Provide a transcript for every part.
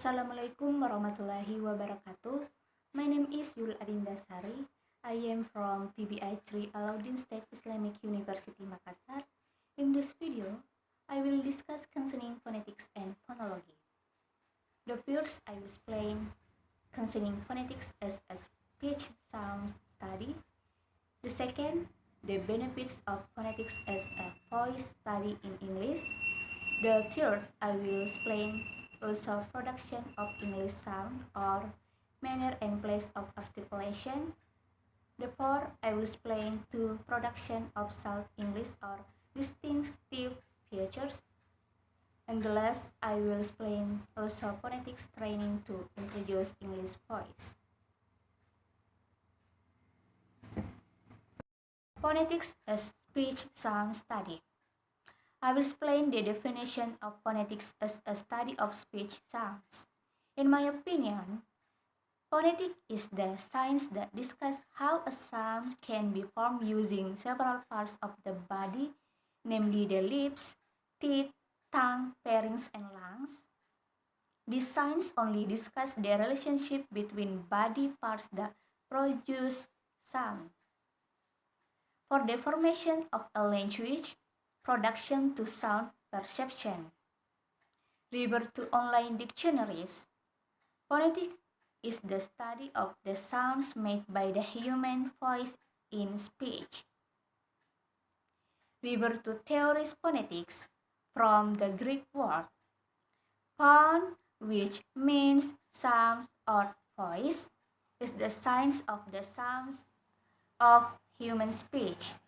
Assalamualaikum warahmatullahi wabarakatuh. My name is Yul Adinda. I am from PBI 3 Alauddin State Islamic University Makassar. In this video, I will discuss concerning phonetics and phonology. The first I will explain concerning phonetics as a speech sound study. The second, the benefits of phonetics as a voice study in English. The third, I will explain also production of English sound or manner and place of articulation. The fourth, I will explain to production of South English or distinctive features. And the last, I will explain also phonetics training to introduce English voice. Phonetics as speech sound study. I will explain the definition of phonetics as a study of speech sounds. In my opinion, phonetics is the science that discusses how a sound can be formed using several parts of the body, namely the lips, teeth, tongue, pharynx, and lungs. This science only discusses the relationship between body parts that produce sound. For the formation of a language, production to sound perception. Refer to online dictionaries. Phonetics is the study of the sounds made by the human voice in speech. Refer to theories phonetics from the Greek word phon, which means sound or voice, is the science of the sounds of human speech.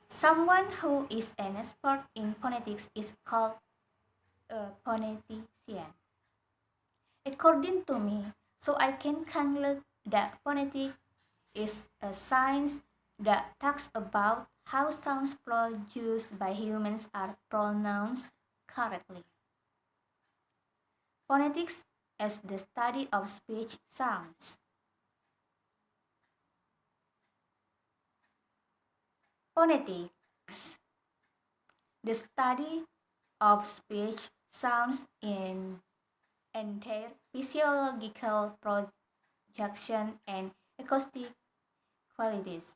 Someone who is an expert in phonetics is called a phonetician. According to me, so I can conclude that phonetics is a science that talks about how sounds produced by humans are pronounced correctly. Phonetics as the study of speech sounds. Phonetics, the study of speech sounds in entire physiological projection and acoustic qualities.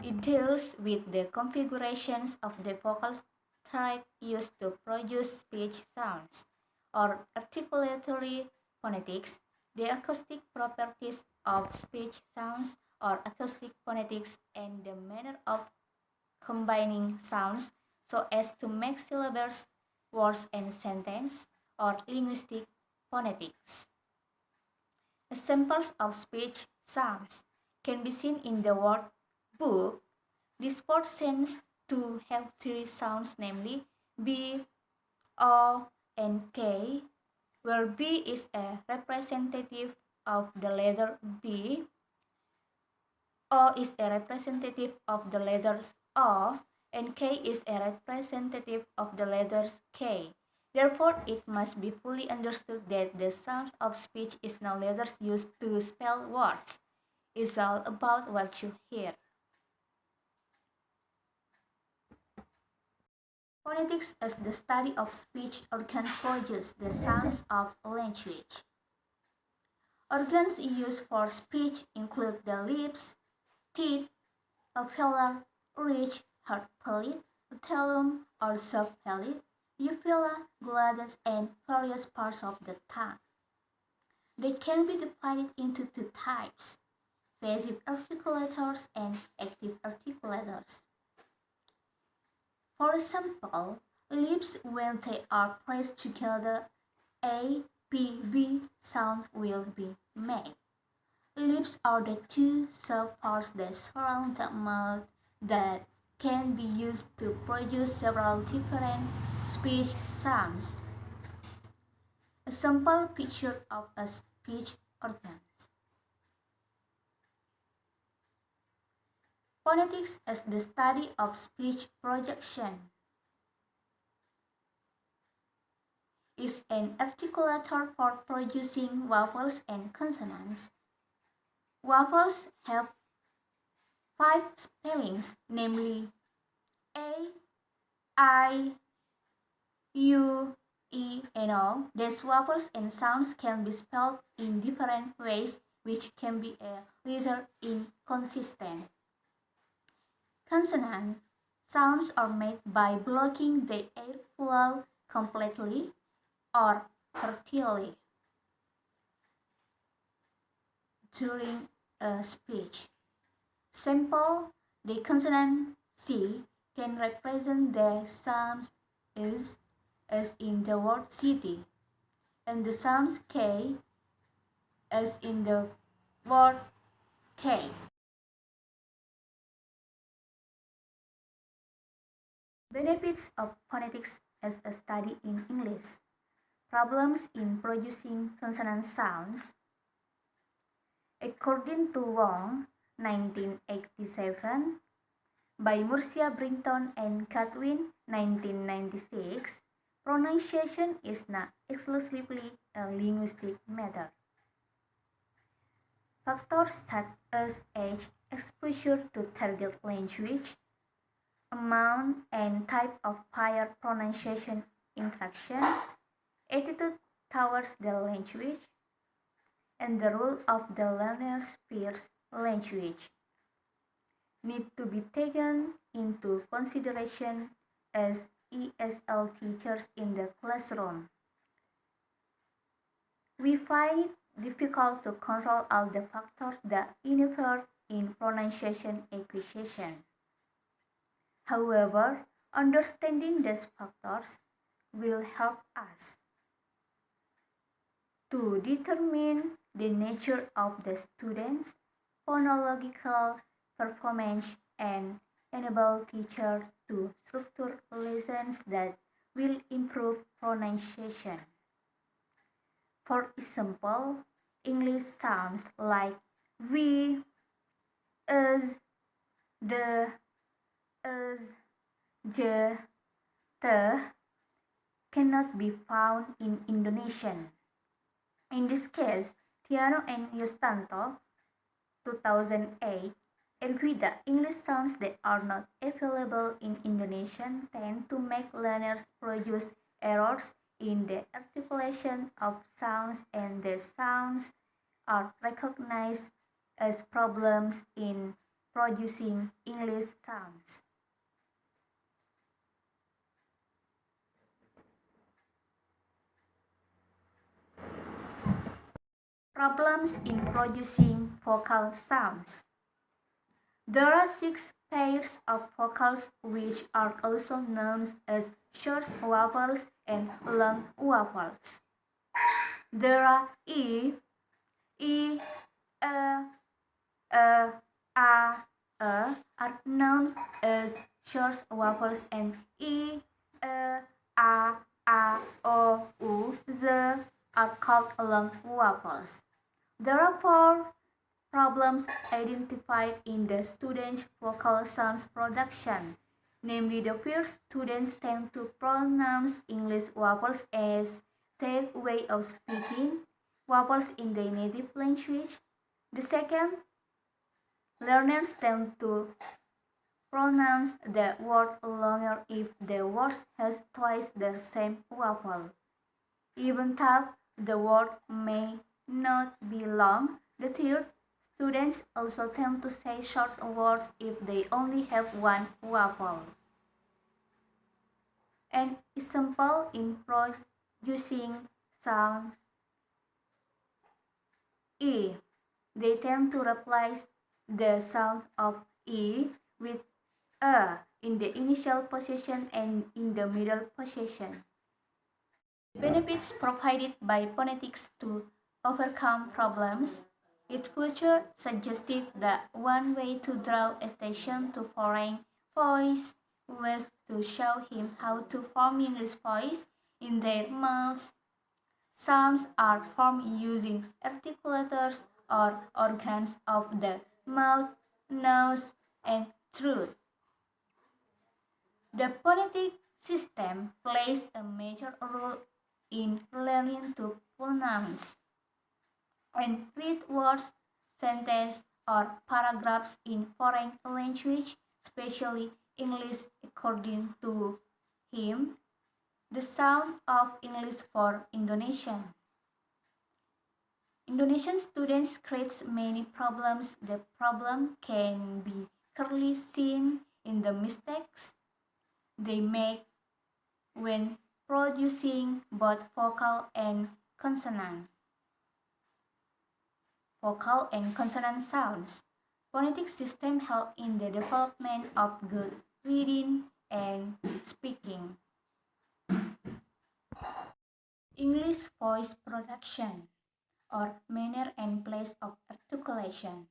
It deals with the configurations of the vocal tract used to produce speech sounds, or articulatory phonetics, the acoustic properties of speech sounds, or acoustic phonetics, and the manner of combining sounds so as to make syllables, words, and sentences, or linguistic phonetics. Examples of speech sounds can be seen in the word book. This word seems to have three sounds, namely B, O, and K, where B is a representative of the letter B, O is a representative of the letters O, and K is a representative of the letters K. Therefore, it must be fully understood that the sound of speech is not letters used to spell words. It's all about what you hear. Phonetics as the study of speech organs produce the sounds of language. Organs used for speech include the lips, teeth, alveolar ridge, hard palate, atellum or soft palate, uvula, glottis, and various parts of the tongue. They can be divided into two types, passive articulators and active articulators. For example, lips when they are pressed together, A, B, B sound will be made. Lips are the two soft parts that surround the mouth that can be used to produce several different speech sounds. A simple picture of a speech organ. Phonetics as the study of speech projection is an articulator for producing vowels and consonants. Vowels have 5 spellings, namely A, I, U, these vowels and sounds can be spelled in different ways, which can be a little inconsistent. Consonant sounds are made by blocking the airflow completely or partially during a speech. Simple, the consonant C can represent the sounds is as in the word city, and the sounds K as in the word cake. Benefits of phonetics as a study in English. Problems in producing consonant sounds. According to Wong, 1987, by Murcia Brinton and Catwin, 1996, pronunciation is not exclusively a linguistic matter. Factors such as age, exposure to target language, amount and type of prior pronunciation interaction, attitude towards the language, and the role of the learner's peers' language need to be taken into consideration as ESL teachers in the classroom. We find it difficult to control all the factors that interfere in pronunciation acquisition. However, understanding these factors will help us to determine the nature of the student's phonological performance and enable teachers to structure lessons that will improve pronunciation. For example, English sounds like we, us, the, us, je, the cannot be found in Indonesian. In this case, Tiano and Yustanto, 2008, agree that English sounds that are not available in Indonesian tend to make learners produce errors in the articulation of sounds, and the sounds are recognized as problems in producing English sounds. Problems in producing vocal sounds. There are 6 pairs of vocals which are also known as short vowels and long vowels. There are e, a, are known as short vowels, and o, u, z are called long vowels. There are 4 problems identified in the students' vocal sounds production. Namely, the first, students tend to pronounce English vowels as their way of speaking vowels in their native language. The second, learners tend to pronounce the word longer if the word has twice the same vowel. Even though the word may not be long. The third, students also tend to say short words if they only have one vowel. An example in producing sound E. They tend to replace the sound of E with A in the initial position and in the middle position. Benefits provided by phonetics to overcome problems. It further suggested that one way to draw attention to foreign voice was to show him how to form English voice in their mouths. Sounds are formed using articulators or organs of the mouth, nose, and throat. The phonetic system plays a major role in learning to pronounce and read words, sentences, or paragraphs in foreign language, especially English, according to him. The sound of English for Indonesian. Indonesian students create many problems. The problem can be clearly seen in the mistakes they make when producing both vocal and consonant sounds. Phonetic system help in the development of good reading and speaking. English voice production or manner and place of articulation.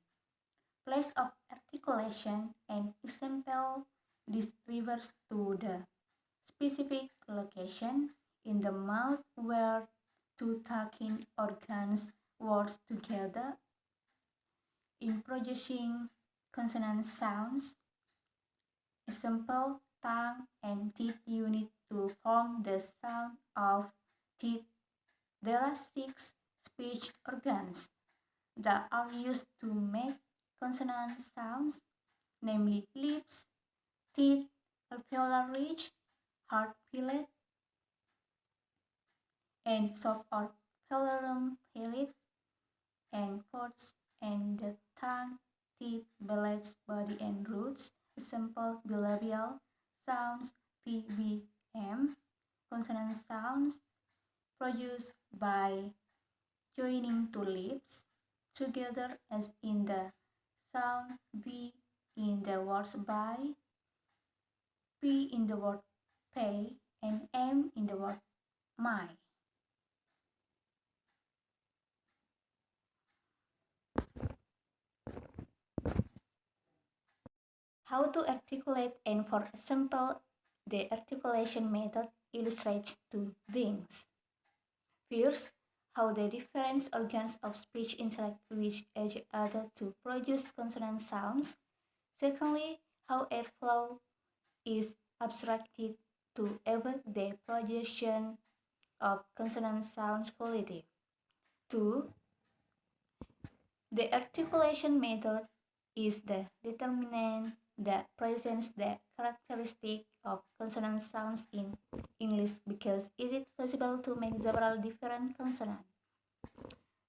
Place of articulation and example, this refers to the specific location in the mouth where two talking organs work together in producing consonant sounds. Example, tongue and teeth unit to form the sound of teeth. There are 6 speech organs that are used to make consonant sounds, namely lips, teeth, alveolar ridge, hard palate, and soft or palate, and chords, and the tongue, teeth, ballets, body, and roots. Example, bilabial sounds, PBM, consonant sounds produced by joining two lips together as in the sound B in the words by, P in the word pay, and M in the word my. How to articulate, and for example, the articulation method illustrates two things. First, how the different organs of speech interact with each other to produce consonant sounds. Secondly, how airflow is abstracted to avoid the production of consonant sound quality. 2. The articulation method is the determinant that presents the characteristic of consonant sounds in English because is it possible to make several different consonant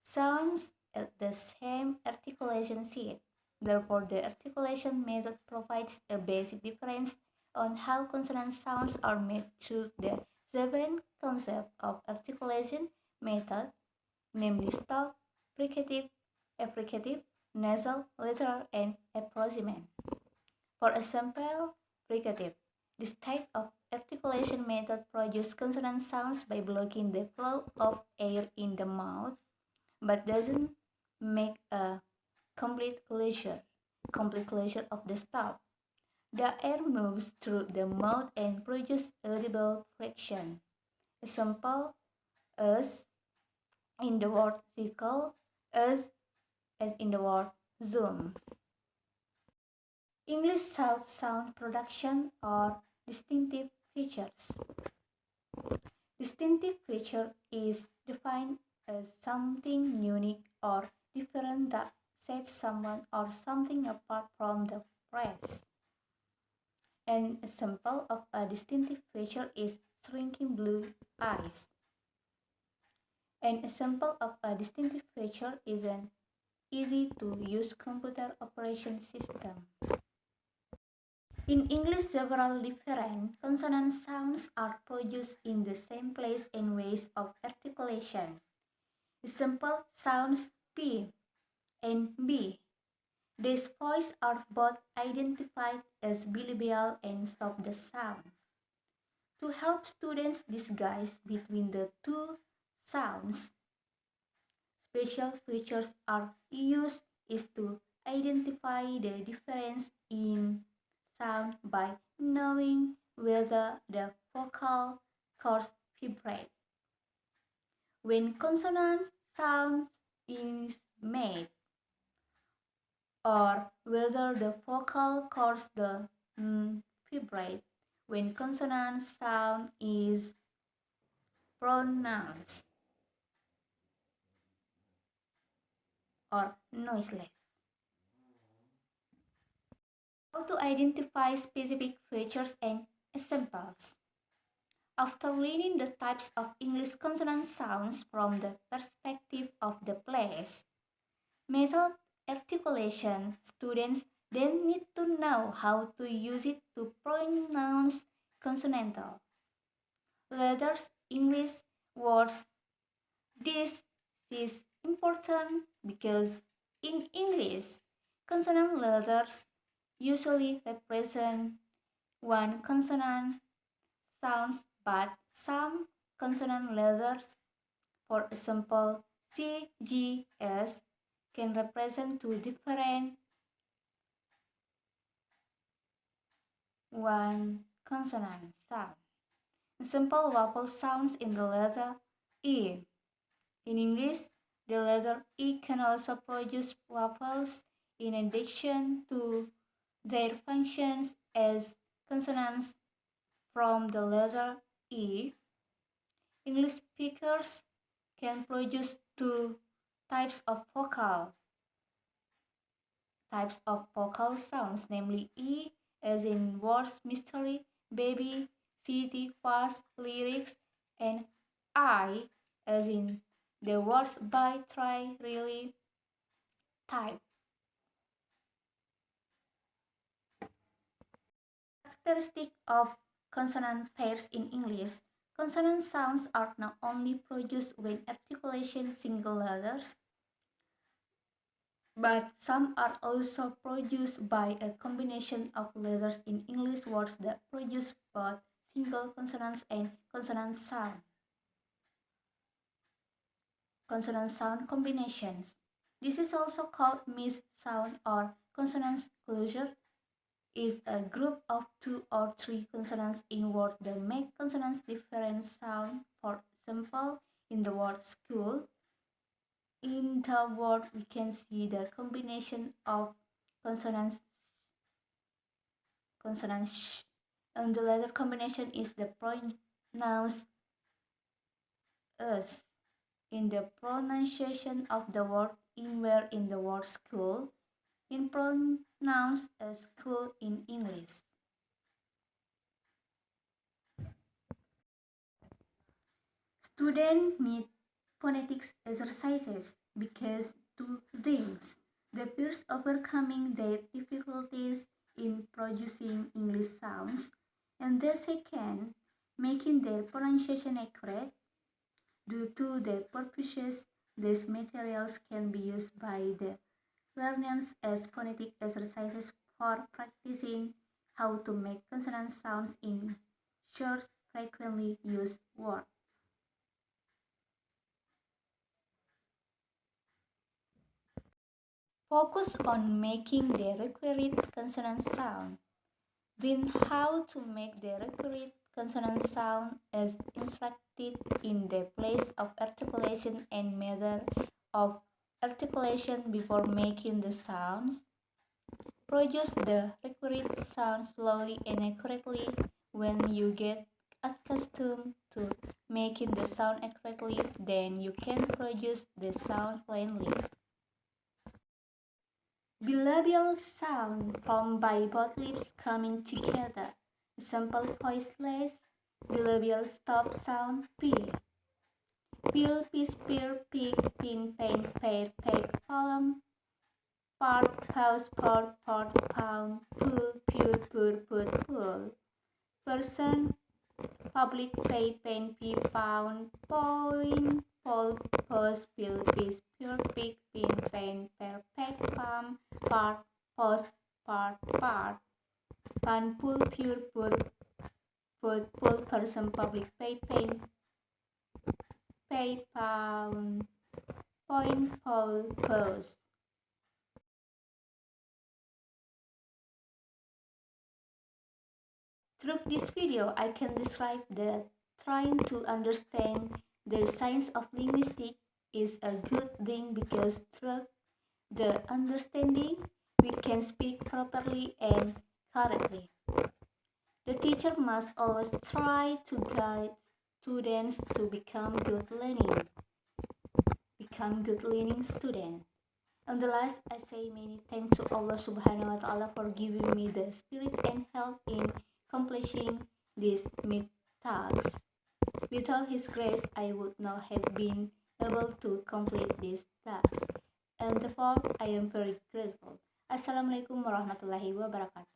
sounds at the same articulation seat. Therefore, the articulation method provides a basic difference on how consonant sounds are made through the 7 concepts of articulation method, namely stop, fricative, affricative, nasal, literal, and approximant. For example, fricative. This type of articulation method produces consonant sounds by blocking the flow of air in the mouth, but doesn't make a complete closure of the stop. The air moves through the mouth and produces audible friction. Example, as in the word circle, as in the word zoom. English sound production or distinctive features. Distinctive feature is defined as something unique or different that sets someone or something apart from the rest. An example of a distinctive feature is shrinking blue eyes. An example of a distinctive feature is an easy-to-use computer operation system. In English, several different consonant sounds are produced in the same place and ways of articulation. Example sounds P and B. These voices are both identified as bilabial and stop the sound. To help students distinguish between the two sounds, special features are used is to identify the difference in sound by knowing whether the vocal cords vibrate. When consonant sound is made, or whether the vocal cords vibrate when consonant sound is pronounced or noiseless. How to identify specific features and examples. After learning the types of English consonant sounds from the perspective of the place, method articulation, students then need to know how to use it to pronounce consonantal letters English words. This is important because in English, consonant letters usually represent one consonant sounds, but some consonant letters, for example, C, G, S, can represent two different one consonant sound. Simple vowel sounds in the letter E. In English, the letter E can also produce vowels in addition to their functions as consonants from the letter E. English speakers can produce two types of vocal sounds, namely E as in words mystery, baby, city, fast, lyrics, and I as in the words by, try, really, type. Characteristic of consonant pairs in English, consonant sounds are not only produced when articulation single letters, but some are also produced by a combination of letters in English words that produce both single consonants and consonant sound. Consonant sound combinations. This is also called mixed sound or consonant closure. Is a group of two or three consonants in words that make consonants different sound. For example, in the word school, in the word we can see the combination of consonants sh, and the letter combination is the pronounced us. In the pronunciation of the word in where in the word school, in pronounced as school in English. Students need phonetics exercises because two things. The first, overcoming their difficulties in producing English sounds, and the second, making their pronunciation accurate. Due to the purposes, these materials can be used by the learners as phonetic exercises for practicing how to make consonant sounds in short, frequently used words. Focus on making the required consonant sound. Then how to make the required consonant sound as instructed in the place of articulation and method of articulation before making the sounds. Produce the required sound slowly and accurately. When you get accustomed to making the sound accurately, then you can produce the sound plainly. Bilabial sound formed by both lips coming together. Example voiceless bilabial stop sound P. Pil, piece, peer, pig, pin, pain, pair, peg, column, part, pause, part, pound, pull, pure, pur, put, pull. Person, public, pay, pain, p, pound, point, pull, pause, pill, piece, pure, pig, pin, pain, pair, peg, palm, part, pause, part, pan, pull, pure, pur, put, pull, person, public, pay, pain, pay, pound, point, pull, pause. Through this video, I can describe that trying to understand the science of linguistics is a good thing because through the understanding, we can speak properly and correctly. The teacher must always try to guide students to become good learning students. And the last, I say many thanks to Allah Subhanahu wa Ta'ala for giving me the spirit and health in accomplishing these mid tasks. Without His grace, I would not have been able to complete this task. And therefore, I am very grateful. Assalamualaikum warahmatullahi wabarakatuh.